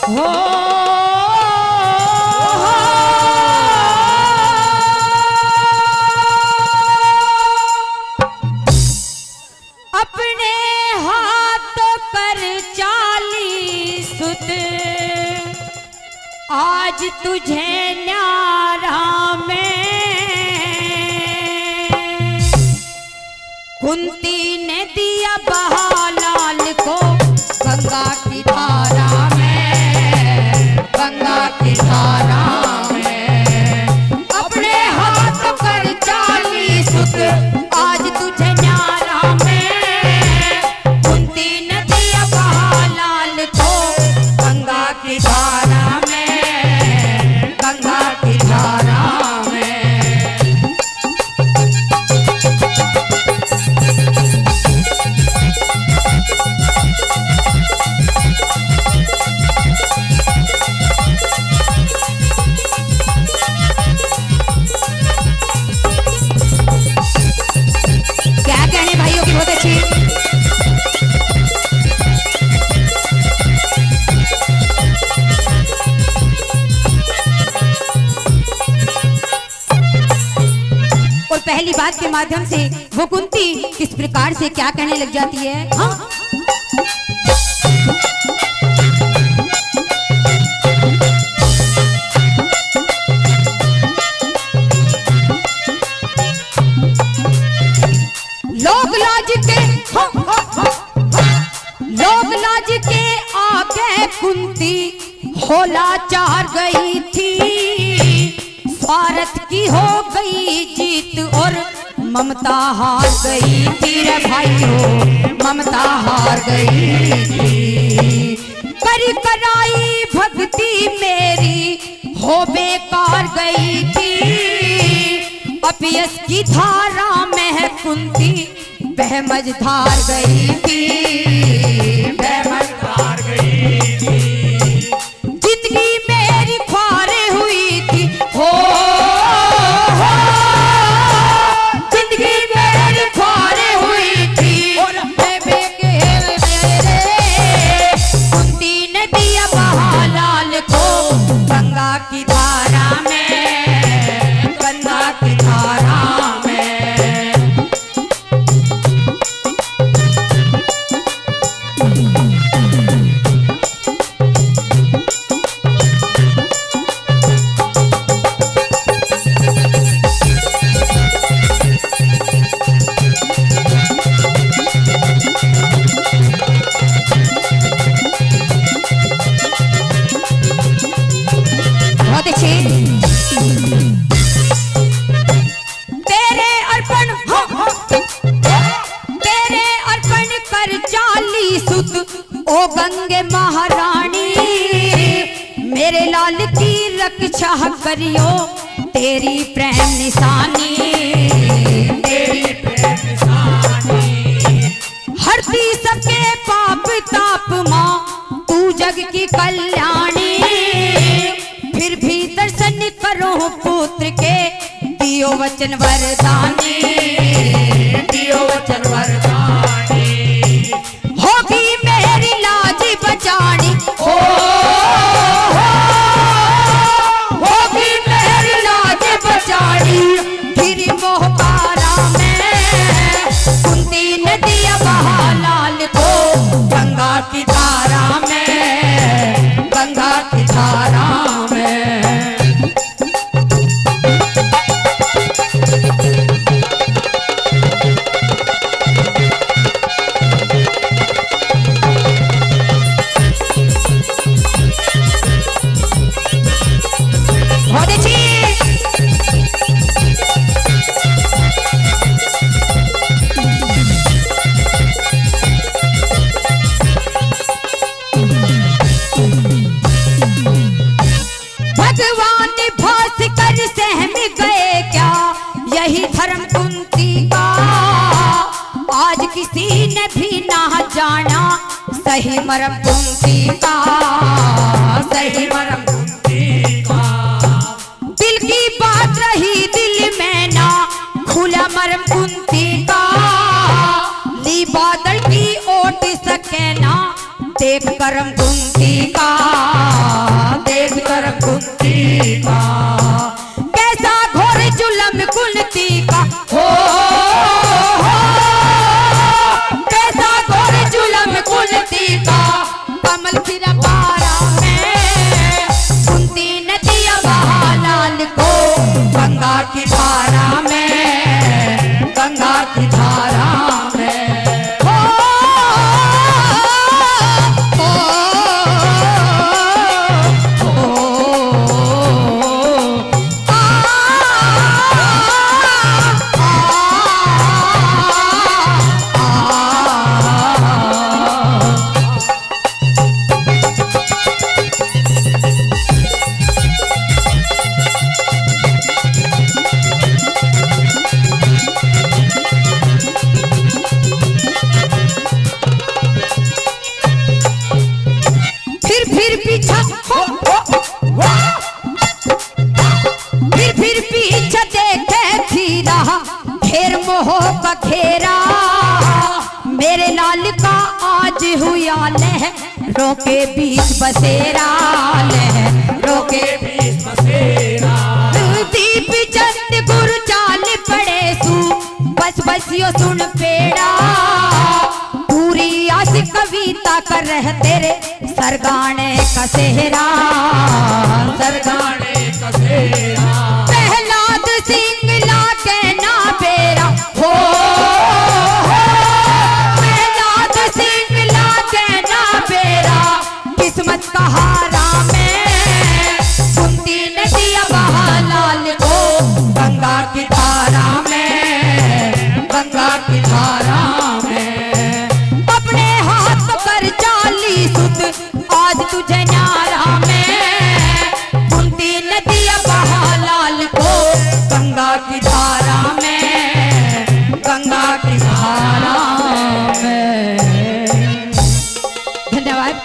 हो अपने हाथों पर 40 सुत आज तुझे न्यारा में कुंती ने दिया बहा लाल को गंगा की धारा में, गंगा की धारा में। अपने हाथ पर 40 सुत आज तुझे न्यारा में कुंती ने दिया बहा लाल को गंगा की धारा में, गंगा की धारा में। क्या कहने भाइयों की बहुत अच्छी। और पहली बात के माध्यम से वो कुंती किस प्रकार से क्या कहने लग जाती है। हाँ? लोग लाज के लोग लाज के आगे कुंती होला चार गई थी, स्वार्थ की हो गई जीत और ममता हार गई थी रे भाइयों, ममता हार गई थी। करी कराई भक्ति मेरी हो बेकार गई थी, अपयश की धारा में कुंती बहमज धार गई थी, बहमज धार गई थी। जिंदगी मेरी ख्वारे हुई थी हो, जिंदगी मेरी ख्वारे हुई थी और मेरे कुंती ने दिया बहा लाल को गंगा की धारा में, गंगा की धारा में। बहुत अच्छे। तेरे अर्पण तेरे अर्पण कर 40 सुत ओ गंगे महारानी, मेरे लाल की रक्षा करियो तेरी प्रेम निशानी, तेरी प्रेम निशानी। हरती सबके पाप ताप माँ तू जग की कल्याणी, फिर भी दर्शन करो पुत्र के दियो वचन वरदानी, दियो वचन वरदानी। होगी मेरी लाज बचानी हो, होगी मेरी लाज बचानी। गिरी मोह पारा में कुंती ने दिया बहा लाल को गंगा की धारा में, गंगा की धारा में। बहुत अच्छी। भगवान भास्कर सहम गए क्या यही धर्म कुंती का, आज किसी ने भी ना जाना सही मरम कुंती का, सही मरम कुंती का। दिल की बात रही दिल में ना खुला मरम कुंती का, ली बादल की ओट सके ना देख करम कुंती का। के बीच बसेरा, लहरों के बीच बसेरा। दीप चंद गुरु चाल पड़े सू, बस बस यो सुन पेड़ा। पूरी आस कविता कर रह तेरे सरगाने का सेहरा, सरगाने